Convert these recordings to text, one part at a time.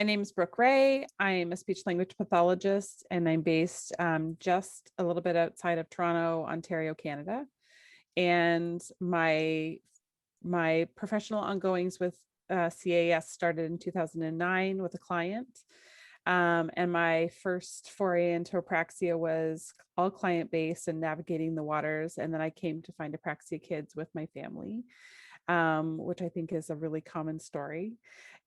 My name is Brooke Rea. I'm a speech language pathologist, and I'm based just a little bit outside of Toronto, Ontario, Canada. And my professional ongoings with CAS started in 2009 with a client. And my first foray into apraxia was all client-based and navigating the waters. And then I came to find Apraxia Kids with my family, which I think is a really common story.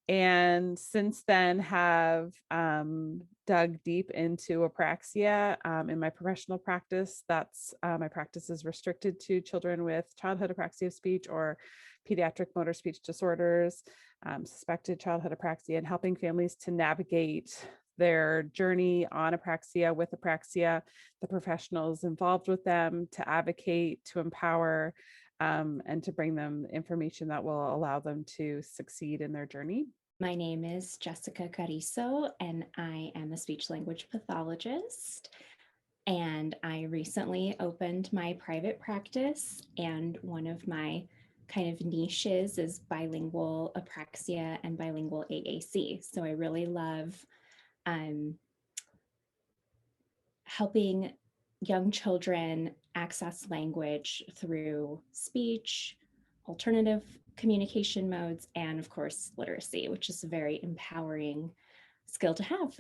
And since then have dug deep into apraxia in my professional practice. That's my practice is restricted to children with childhood apraxia of speech or pediatric motor speech disorders, suspected childhood apraxia, and helping families to navigate their journey on apraxia with apraxia, the professionals involved with them, to advocate, to empower, and to bring them information that will allow them to succeed in their journey. My name is Jessica Carrizo, and I am a speech language pathologist. And I recently opened my private practice, and one of my kind of niches is bilingual apraxia and bilingual AAC. So I really love helping young children access language through speech, alternative communication modes, and of course, literacy, which is a very empowering skill to have.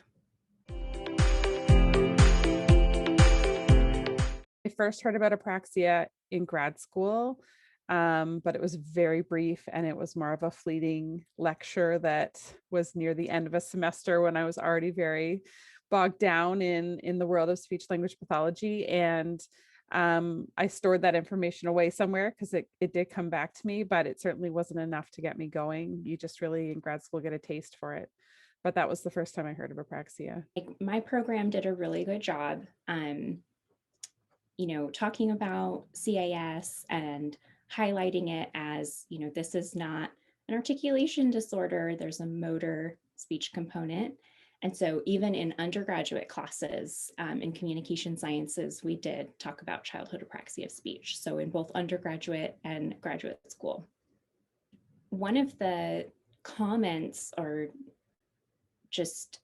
I first heard about apraxia in grad school, but it was very brief, and it was more of a fleeting lecture that was near the end of a semester when I was already very bogged down in the world of speech language pathology. And I stored that information away somewhere because it did come back to me, but it certainly wasn't enough to get me going. You just really in grad school get a taste for it. But that was the first time I heard of apraxia. My program did a really good job, talking about CAS and highlighting it as, this is not an articulation disorder, there's a motor speech component. And so even in undergraduate classes in communication sciences, we did talk about childhood apraxia of speech. So in both undergraduate and graduate school. One of the comments or just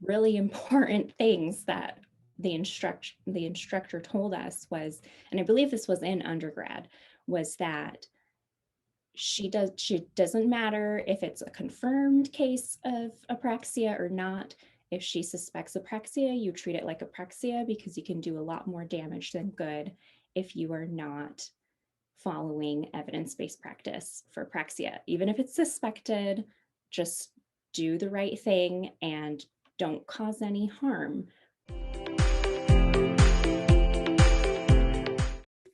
really important things that the instructor told us was, and I believe this was in undergrad, was that she doesn't matter if it's a confirmed case of apraxia or not. If she suspects apraxia, you treat it like apraxia because you can do a lot more damage than good if you are not following evidence-based practice for apraxia. Even if it's suspected, just do the right thing and don't cause any harm.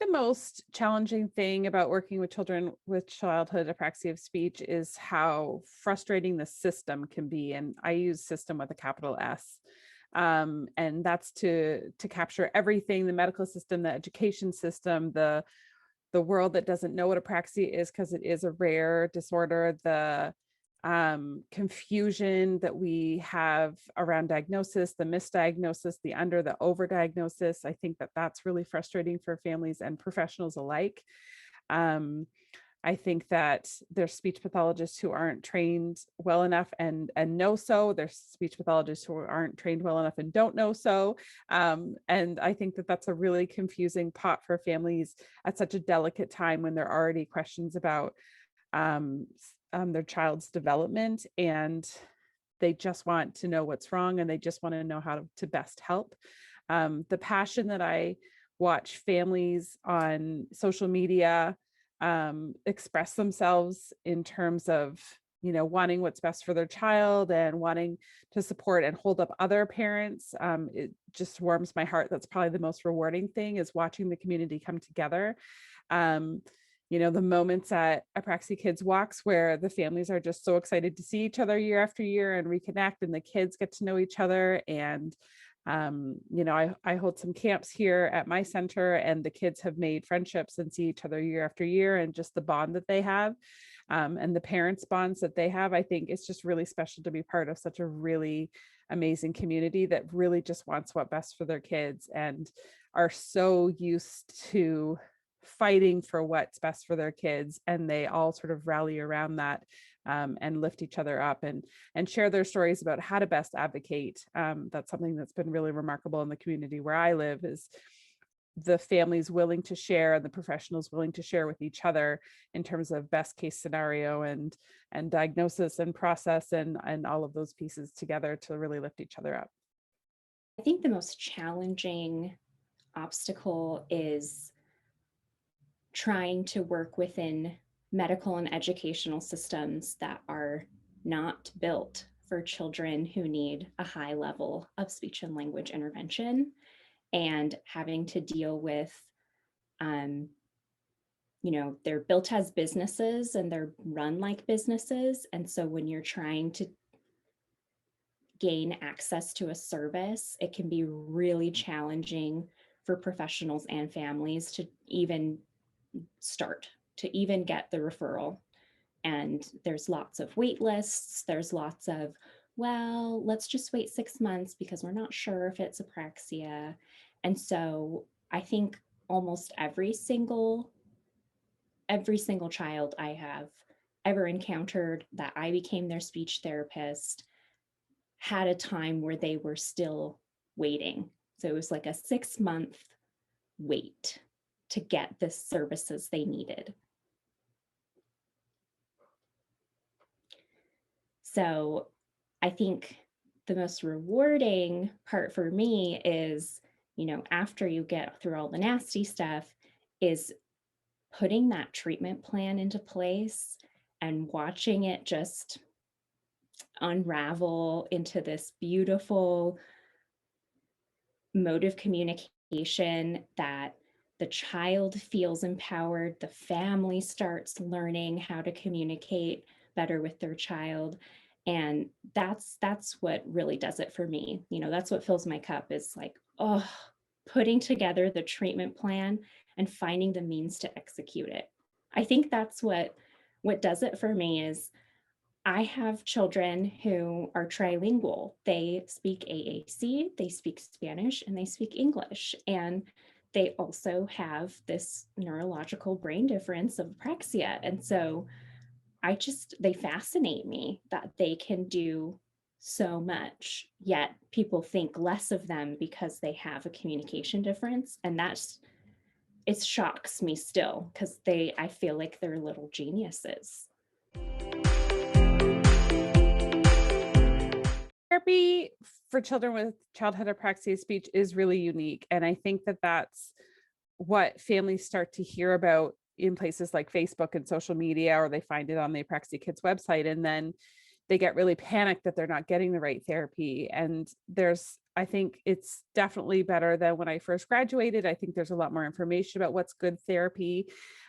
The most challenging thing about working with children with childhood apraxia of speech is how frustrating the system can be. And I use system with a capital S. And that's to capture everything: the medical system, the education system, the world that doesn't know what apraxia is because it is a rare disorder, the confusion that we have around diagnosis, the misdiagnosis, the overdiagnosis. I think that that's really frustrating for families and professionals alike. I think that there's speech pathologists who aren't trained well enough and know so. There's speech pathologists who aren't trained well enough and don't know so. And I think that that's a really confusing pot for families at such a delicate time when there are already questions about their child's development, and they just want to know what's wrong, and they just want to know how to best help. The passion that I watch families on social media express themselves in terms of, wanting what's best for their child and wanting to support and hold up other parents. It just warms my heart. That's probably the most rewarding thing, is watching the community come together. The moments at Apraxia Kids walks where the families are just so excited to see each other year after year and reconnect, and the kids get to know each other. And I hold some camps here at my center, and the kids have made friendships and see each other year after year, and just the bond that they have, and the parents' bonds that they have. I think it's just really special to be part of such a really amazing community that really just wants what's best for their kids and are so used to fighting for what's best for their kids, and they all sort of rally around that, and lift each other up and share their stories about how to best advocate. That's something that's been really remarkable in the community where I live, is the families willing to share and the professionals willing to share with each other in terms of best case scenario and diagnosis and process and all of those pieces together to really lift each other up. I think the most challenging obstacle is trying to work within medical and educational systems that are not built for children who need a high level of speech and language intervention, and having to deal with, they're built as businesses and they're run like businesses. And so when you're trying to gain access to a service, it can be really challenging for professionals and families to even start, to even get the referral. And there's lots of wait lists. There's lots of, well, let's just wait 6 months because we're not sure if it's apraxia. And so I think almost every single child I have ever encountered that I became their speech therapist had a time where they were still waiting. So it was like a 6-month wait to get the services they needed. So I think the most rewarding part for me is, after you get through all the nasty stuff, is putting that treatment plan into place and watching it just unravel into this beautiful mode of communication that the child feels empowered, the family starts learning how to communicate better with their child. And that's what really does it for me. That's what fills my cup, is like, oh, putting together the treatment plan and finding the means to execute it. I think that's what does it for me. Is I have children who are trilingual. They speak AAC, they speak Spanish, and they speak English. And they also have this neurological brain difference of apraxia. And so they fascinate me that they can do so much, yet people think less of them because they have a communication difference. And it shocks me still, because I feel like they're little geniuses. Therapy for children with childhood apraxia speech is really unique. And I think that that's what families start to hear about in places like Facebook and social media, or they find it on the Apraxia Kids website. And then they get really panicked that they're not getting the right therapy. And I think it's definitely better than when I first graduated. I think there's a lot more information about what's good therapy,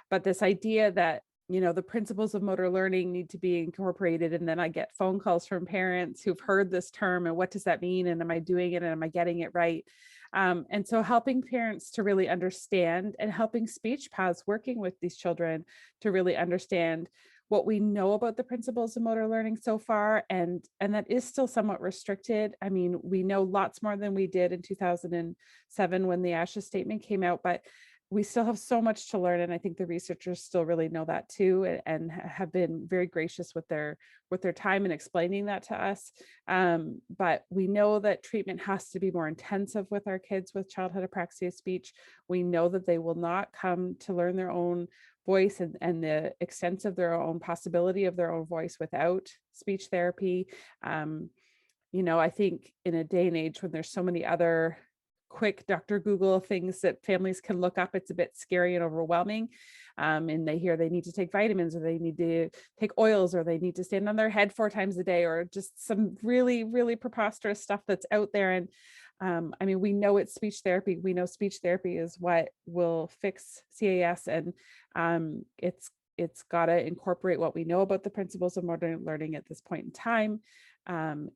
but this idea that, the principles of motor learning need to be incorporated. And then I get phone calls from parents who've heard this term and what does that mean? And am I doing it? And am I getting it right? And so helping parents to really understand, and helping speech paths working with these children to really understand what we know about the principles of motor learning so far. And that is still somewhat restricted. I mean, we know lots more than we did in 2007 when the ASHA statement came out, but we still have so much to learn. And I think the researchers still really know that too, and have been very gracious with their time in explaining that to us. But we know that treatment has to be more intensive with our kids with childhood apraxia speech. We know that they will not come to learn their own voice and the extent of their own possibility of their own voice without speech therapy. I think in a day and age when there's so many other quick Dr. Google things that families can look up, it's a bit scary and overwhelming. And they hear they need to take vitamins, or they need to take oils, or they need to stand on their head 4 times a day, or just some really, really preposterous stuff that's out there. And I mean, we know it's speech therapy. We know speech therapy is what will fix CAS, and it's got to incorporate what we know about the principles of motor learning at this point in time.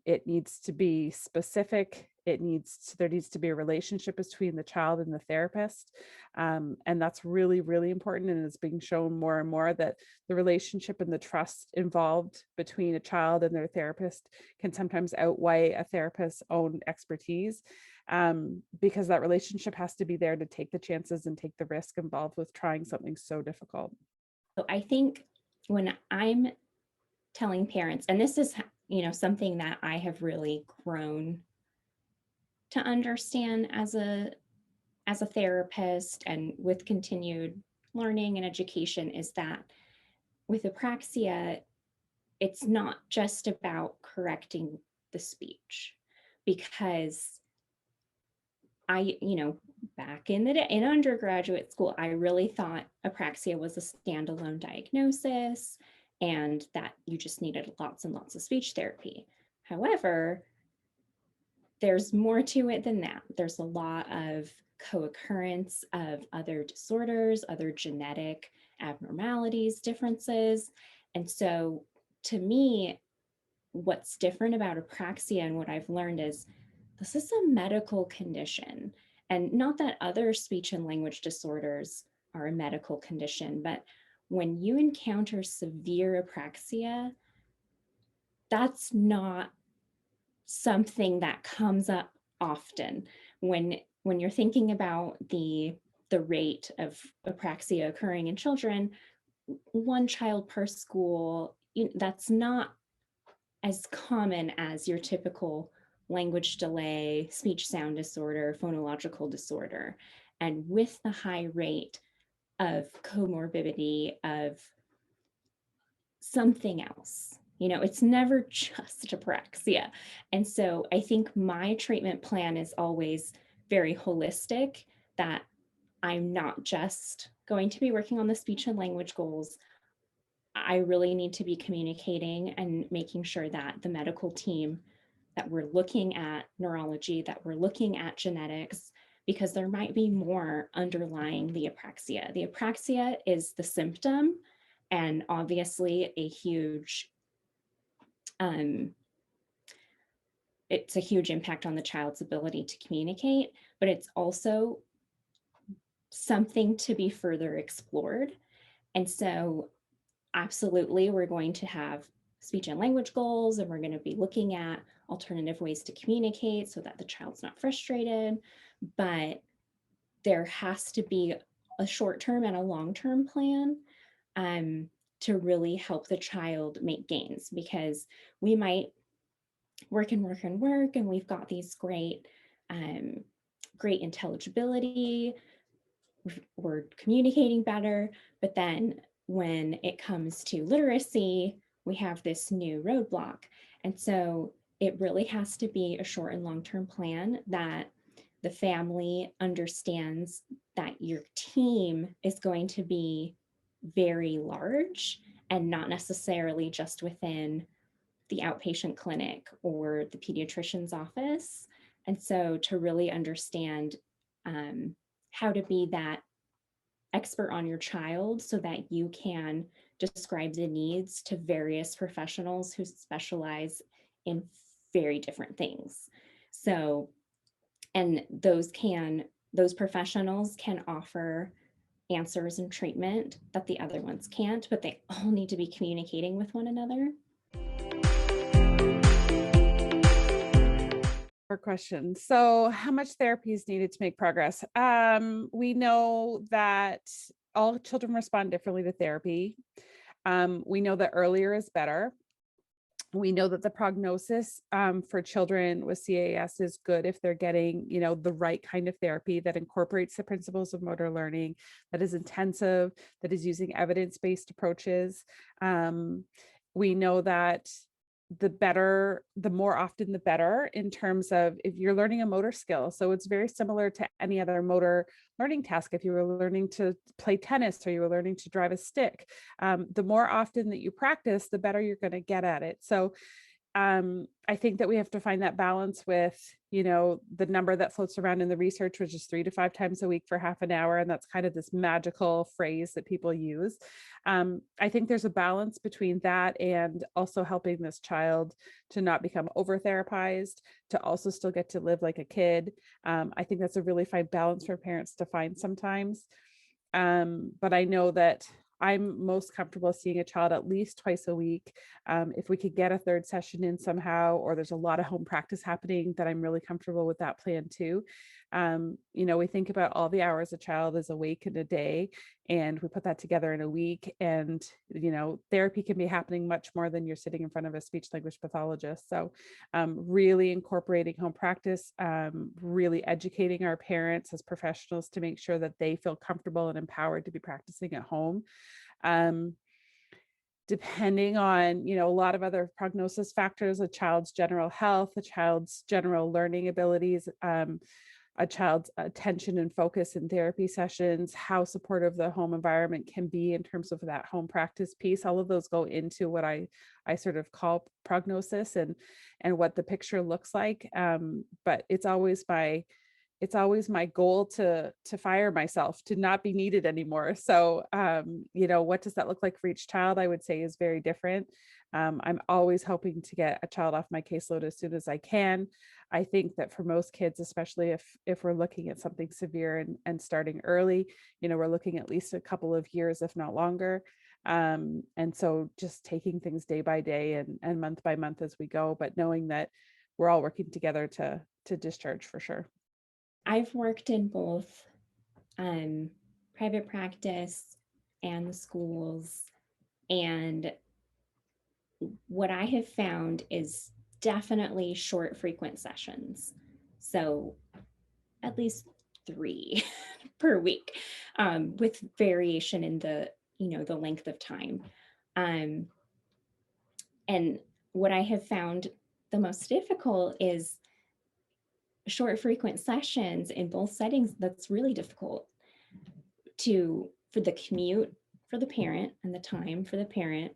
It needs to be specific. There needs to be a relationship between the child and the therapist. And that's really, really important. And it's being shown more and more that the relationship and the trust involved between a child and their therapist can sometimes outweigh a therapist's own expertise. because that relationship has to be there to take the chances and take the risk involved with trying something so difficult. So I think when I'm telling parents, and this is, something that I have really grown to understand as a therapist and with continued learning and education, is that with apraxia, it's not just about correcting the speech, because back in the day in undergraduate school, I really thought apraxia was a standalone diagnosis and that you just needed lots and lots of speech therapy. However, there's more to it than that. There's a lot of co-occurrence of other disorders, other genetic abnormalities, differences. And so to me, what's different about apraxia and what I've learned is this is a medical condition. And not that other speech and language disorders are a medical condition, but when you encounter severe apraxia, that's not something that comes up often. When you're thinking about the rate of apraxia occurring in children, one child per school, that's not as common as your typical language delay, speech sound disorder, phonological disorder. And with the high rate of comorbidity of something else, it's never just apraxia. And so I think my treatment plan is always very holistic, that I'm not just going to be working on the speech and language goals. I really need to be communicating and making sure that the medical team, that we're looking at neurology, that we're looking at genetics, because there might be more underlying the apraxia. The apraxia is the symptom, and obviously it's a huge impact on the child's ability to communicate, but it's also something to be further explored. And so absolutely, we're going to have speech and language goals, and we're going to be looking at alternative ways to communicate so that the child's not frustrated. But there has to be a short-term and a long-term plan to really help the child make gains, because we might work and work and work, and we've got these great intelligibility, we're communicating better, but then when it comes to literacy, we have this new roadblock. And so it really has to be a short and long-term plan that the family understands that your team is going to be very large and not necessarily just within the outpatient clinic or the pediatrician's office. And so to really understand how to be that expert on your child so that you can describe the needs to various professionals who specialize in very different things. So, and those professionals can offer answers and treatment that the other ones can't, but they all need to be communicating with one another. Question. So how much therapy is needed to make progress? We know that all children respond differently to therapy. We know that earlier is better. We know that the prognosis for children with CAS is good if they're getting, the right kind of therapy that incorporates the principles of motor learning, that is intensive, that is using evidence-based approaches. We know that the more often the better in terms of if you're learning a motor skill. So it's very similar to any other motor learning task. If you were learning to play tennis or you were learning to drive a stick, the more often that you practice, the better you're going to get at it. So I think that we have to find that balance with, the number that floats around in the research, which is 3 to 5 times a week for half an hour. And that's kind of this magical phrase that people use. I think there's a balance between that and also helping this child to not become over therapized, to also still get to live like a kid. I think that's a really fine balance for parents to find sometimes. But I know that I'm most comfortable seeing a child at least twice a week. If we could get a third session in somehow, or there's a lot of home practice happening, that I'm really comfortable with that plan too. We think about all the hours a child is awake in a day, and we put that together in a week. And, therapy can be happening much more than you're sitting in front of a speech language pathologist. So really incorporating home practice, really educating our parents as professionals to make sure that they feel comfortable and empowered to be practicing at home. Um, Depending on, a lot of other prognosis factors, a child's general health, a child's general learning abilities, a child's attention and focus in therapy sessions, how supportive the home environment can be in terms of that home practice piece. All of those go into what I sort of call prognosis and what the picture looks like. But it's always my goal to fire myself, to not be needed anymore. So, what does that look like for each child? I would say is very different. I'm always hoping to get a child off my caseload as soon as I can. I think that for most kids, especially if we're looking at something severe and starting early, we're looking at least a couple of years, if not longer. And so just taking things day by day and month by month as we go, but knowing that we're all working together to discharge for sure. I've worked in both private practice and the schools, and what I have found is definitely short, frequent sessions. So at least 3 per week, with variation in the length of time. Um, and what I have found the most difficult is short, frequent sessions in both settings. That's really difficult for the commute for the parent and the time for the parent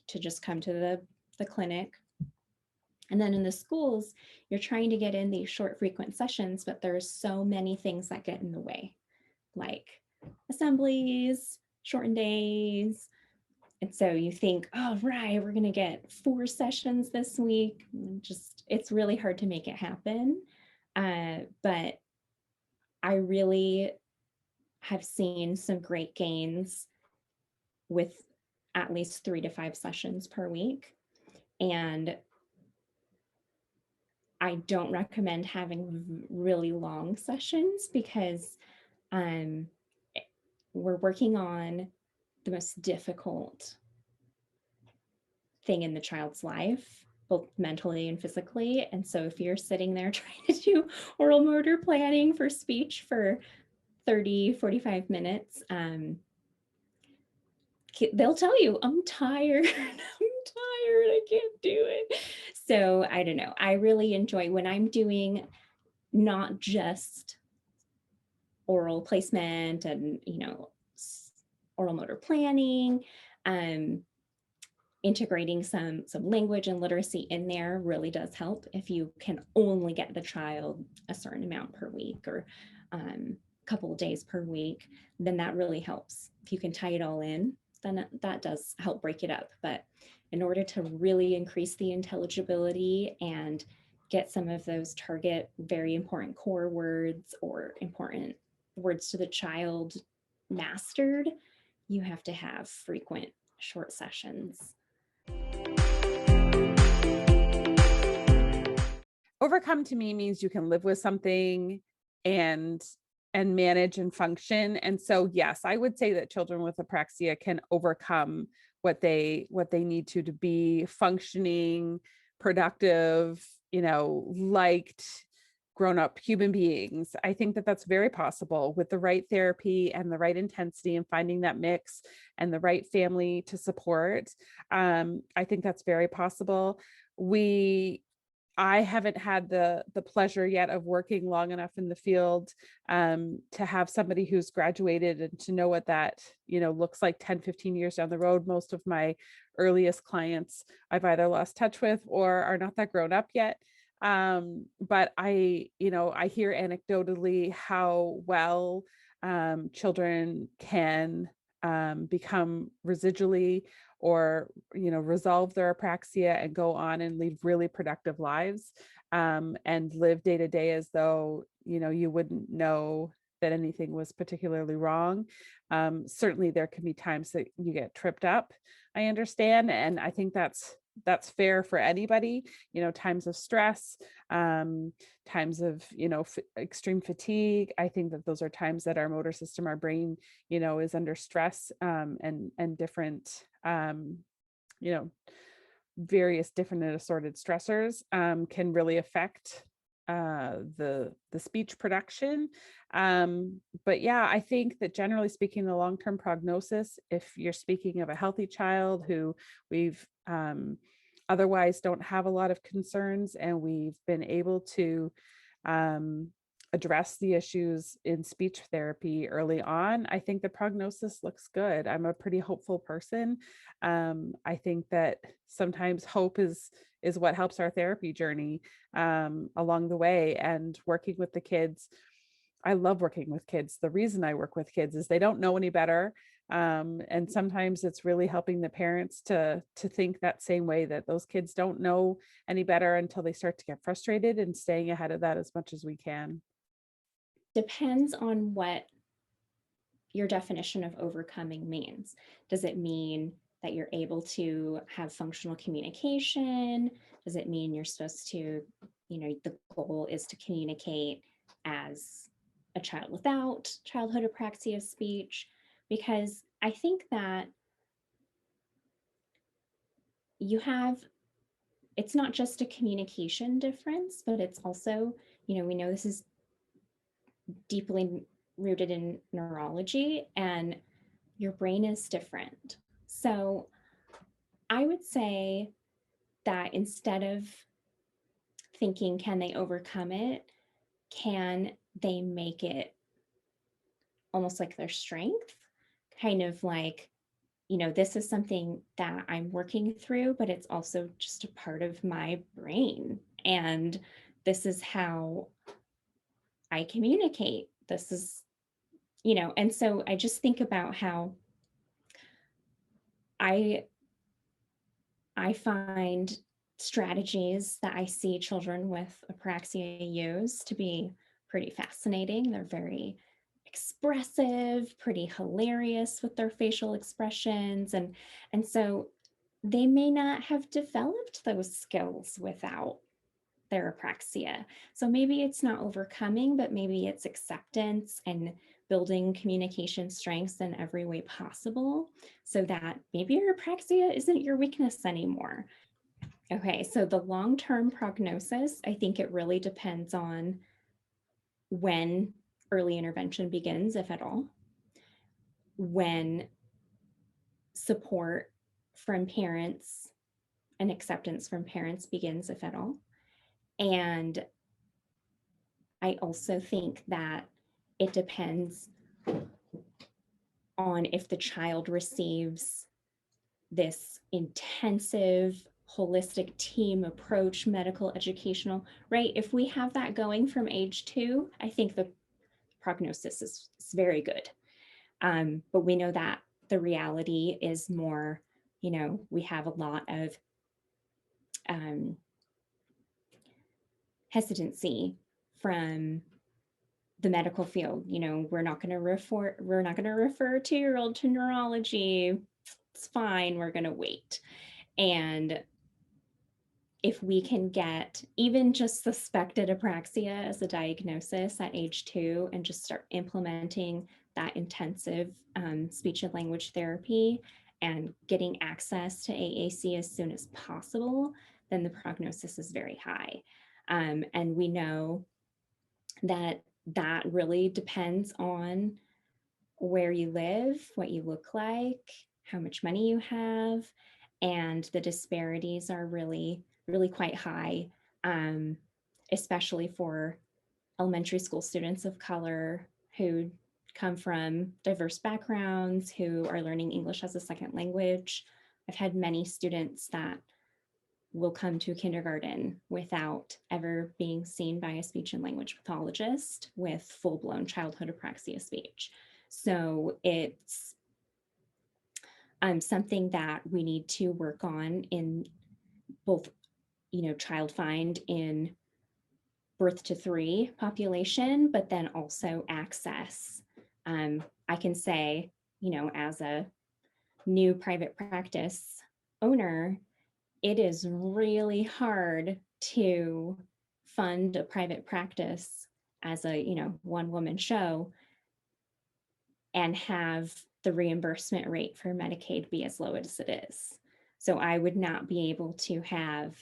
to just come to the clinic. And then in the schools, you're trying to get in these short, frequent sessions, but there's so many things that get in the way, like assemblies, shortened days. And so you think, oh, right, we're going to get 4 sessions this week. It's really hard to make it happen. But I really have seen some great gains with at least 3 to 5 sessions per week. And I don't recommend having really long sessions because we're working on the most difficult thing in the child's life, both mentally and physically. And so if you're sitting there trying to do oral motor planning for speech for 30, 45 minutes, they'll tell you, I'm tired, I can't do it. So I don't know. I really enjoy when I'm doing not just oral placement and, oral motor planning, integrating some language and literacy in there really does help. If you can only get the child a certain amount per week or a couple of days per week, then that really helps. If you can tie it all in, then that does help break it up. But in order to really increase the intelligibility and get some of those target very important core words or important words to the child mastered, you have to have frequent short sessions. Overcome to me means you can live with something and manage and function. And so, yes, I would say that children with apraxia can overcome what they need to be functioning, productive, liked grown-up human beings. I think that that's very possible with the right therapy and the right intensity and finding that mix and the right family to support. I think that's very possible. I haven't had the pleasure yet of working long enough in the field to have somebody who's graduated and to know what that, looks like 10, 15 years down the road. Most of my earliest clients I've either lost touch with or are not that grown up yet. But I hear anecdotally how well children can become residually or resolve their apraxia and go on and lead really productive lives and live day to day as though you wouldn't know that anything was particularly wrong. Certainly there can be times that you get tripped up, I understand. And I think that's fair for anybody, times of stress, times of, extreme fatigue. I think that those are times that our motor system, our brain, is under stress, and different, you know, various different and assorted stressors, can really affect the speech production. But yeah, I think that generally speaking, the long-term prognosis, if you're speaking of a healthy child who we've otherwise don't have a lot of concerns, and we've been able to address the issues in speech therapy early on, I think the prognosis looks good. I'm a pretty hopeful person. I think that sometimes hope is what helps our therapy journey along the way, and working with the kids. I love working with kids. The reason I work with kids is they don't know any better. And sometimes it's really helping the parents to think that same way, that those kids don't know any better until they start to get frustrated, and staying ahead of that as much as we can. Depends on what your definition of overcoming means. Does it mean that you're able to have functional communication? Does it mean you're supposed to, the goal is to communicate as a child without childhood apraxia speech? Because I think that it's not just a communication difference, but it's also, we know this is deeply rooted in neurology, and your brain is different. So I would say that instead of thinking, can they overcome it? Can they make it almost like their strength? Kind of like, this is something that I'm working through, but it's also just a part of my brain. And this is how I communicate. This is, and so I just think about how I find strategies that I see children with apraxia use to be pretty fascinating. They're very expressive, pretty hilarious with their facial expressions. And so they may not have developed those skills without their apraxia. So maybe it's not overcoming, but maybe it's acceptance and building communication strengths in every way possible, so that maybe your apraxia isn't your weakness anymore. Okay, so the long-term prognosis, I think it really depends on when early intervention begins, if at all, when support from parents and acceptance from parents begins, if at all. And I also think that it depends on if the child receives this intensive, holistic team approach, medical, educational, right? If we have that going from age 2, I think the prognosis is very good. But we know that the reality is more, we have a lot of hesitancy from the medical field. We're not going to refer 2-year-old to neurology. It's fine. We're going to wait. And if we can get even just suspected apraxia as a diagnosis at age 2, and just start implementing that intensive speech and language therapy and getting access to AAC as soon as possible, then the prognosis is very high. And we know that really depends on where you live, what you look like, how much money you have, and the disparities are really, really quite high, especially for elementary school students of color who come from diverse backgrounds, who are learning English as a second language. I've had many students that will come to kindergarten without ever being seen by a speech and language pathologist with full-blown childhood apraxia speech. So it's something that we need to work on in both, child find in birth to 3 population, but then also access. I can say, as a new private practice owner, it is really hard to fund a private practice as a, one woman show and have the reimbursement rate for Medicaid be as low as it is. So I would not be able to have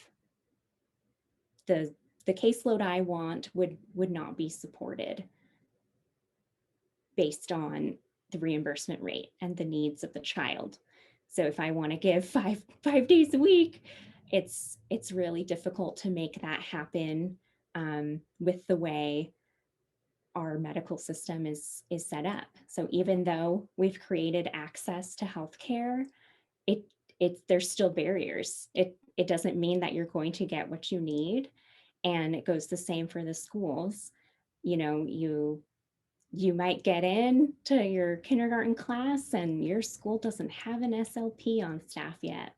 the caseload I want would not be supported based on the reimbursement rate and the needs of the child. So if I want to give five days a week, it's really difficult to make that happen with the way our medical system is set up. So even though we've created access to healthcare, there's still barriers. It doesn't mean that you're going to get what you need, and it goes the same for the schools. You might get in to your kindergarten class and your school doesn't have an SLP on staff yet,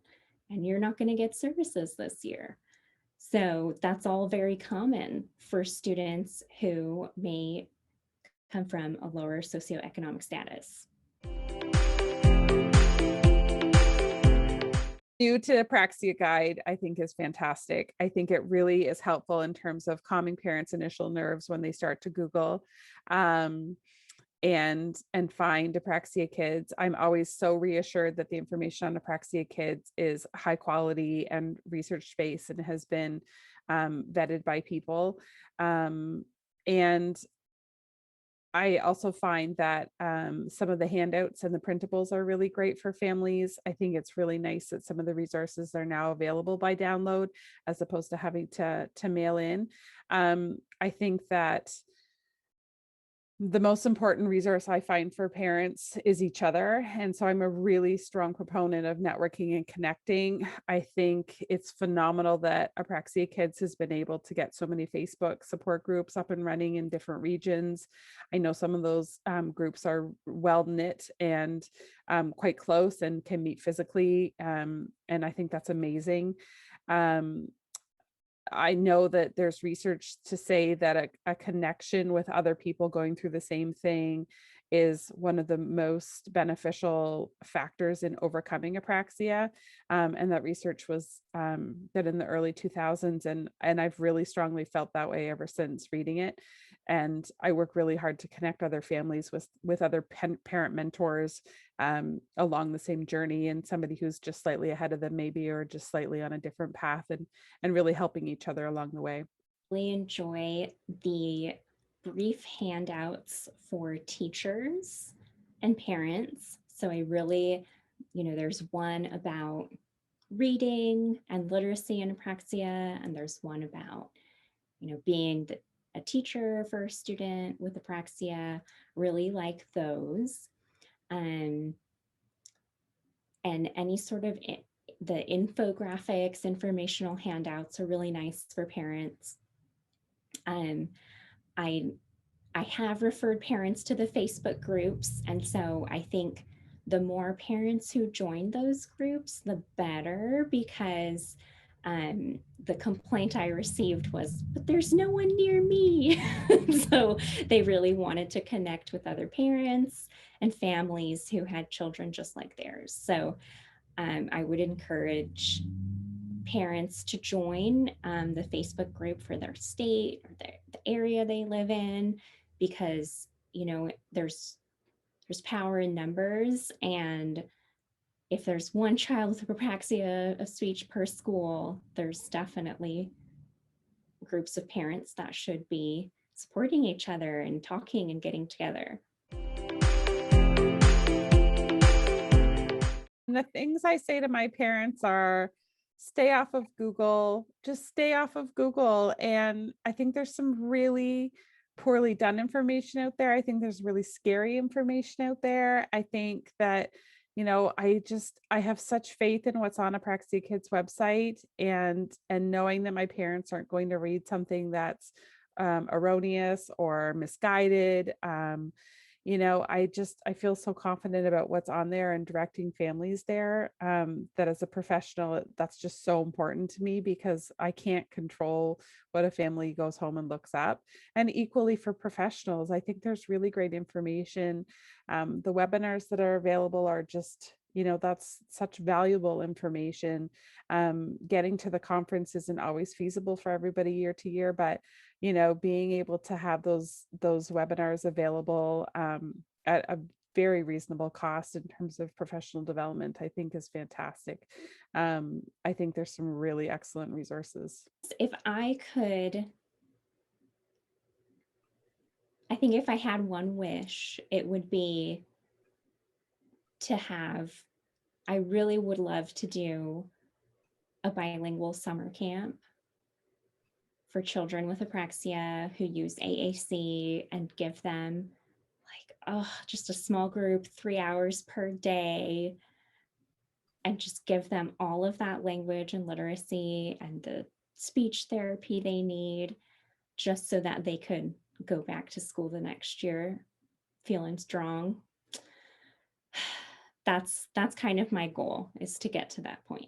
and you're not going to get services this year. So that's all very common for students who may come from a lower socioeconomic status. New to Apraxia Guide, I think is fantastic. I think it really is helpful in terms of calming parents' initial nerves when they start to Google and find Apraxia Kids. I'm always so reassured that the information on Apraxia Kids is high quality and research based and has been vetted by people. And I also find that some of the handouts and the printables are really great for families. I think it's really nice that some of the resources are now available by download as opposed to having to mail in. I think that the most important resource I find for parents is each other. And so I'm a really strong proponent of networking and connecting. I think it's phenomenal that Apraxia Kids has been able to get so many Facebook support groups up and running in different regions. I know some of those groups are well knit and quite close and can meet physically. And I think that's amazing. I know that there's research to say that a connection with other people going through the same thing is one of the most beneficial factors in overcoming apraxia. And that research was done in the early 2000s. And I've really strongly felt that way ever since reading it. And I work really hard to connect other families with other parent mentors along the same journey, and somebody who's just slightly ahead of them maybe, or just slightly on a different path, and really helping each other along the way. Really enjoy the brief handouts for teachers and parents. So I really, there's one about reading and literacy and apraxia, and there's one about, being a teacher for a student with apraxia. Really like those. And any sort of the infographics, informational handouts are really nice for parents. I have referred parents to the Facebook groups, and so I think the more parents who join those groups, the better, because the complaint I received was, but there's no one near me. So they really wanted to connect with other parents and families who had children just like theirs. So I would encourage parents to join the Facebook group for their state or the area they live in, because there's power in numbers, and if there's one child with apraxia of speech per school, there's definitely groups of parents that should be supporting each other and talking and getting together. And the things I say to my parents are, stay off of Google, just stay off of Google. And I think there's some really poorly done information out there. I think there's really scary information out there. I think that, I have such faith in what's on Apraxia Kids website, and knowing that my parents aren't going to read something that's erroneous or misguided. I feel so confident about what's on there and directing families there, that as a professional, that's just so important to me because I can't control what a family goes home and looks up. And equally for professionals, I think there's really great information. The webinars that are available are just, that's such valuable information. Getting to the conference isn't always feasible for everybody year to year, but being able to have those webinars available at a very reasonable cost in terms of professional development, I think is fantastic. I think there's some really excellent resources. If I could, I think if I had one wish, it would be to have, I really would love to do a bilingual summer camp for children with apraxia who use AAC and give them just a small group, 3 hours per day, and just give them all of that language and literacy and the speech therapy they need, just so that they could go back to school the next year feeling strong. That's kind of my goal, is to get to that point.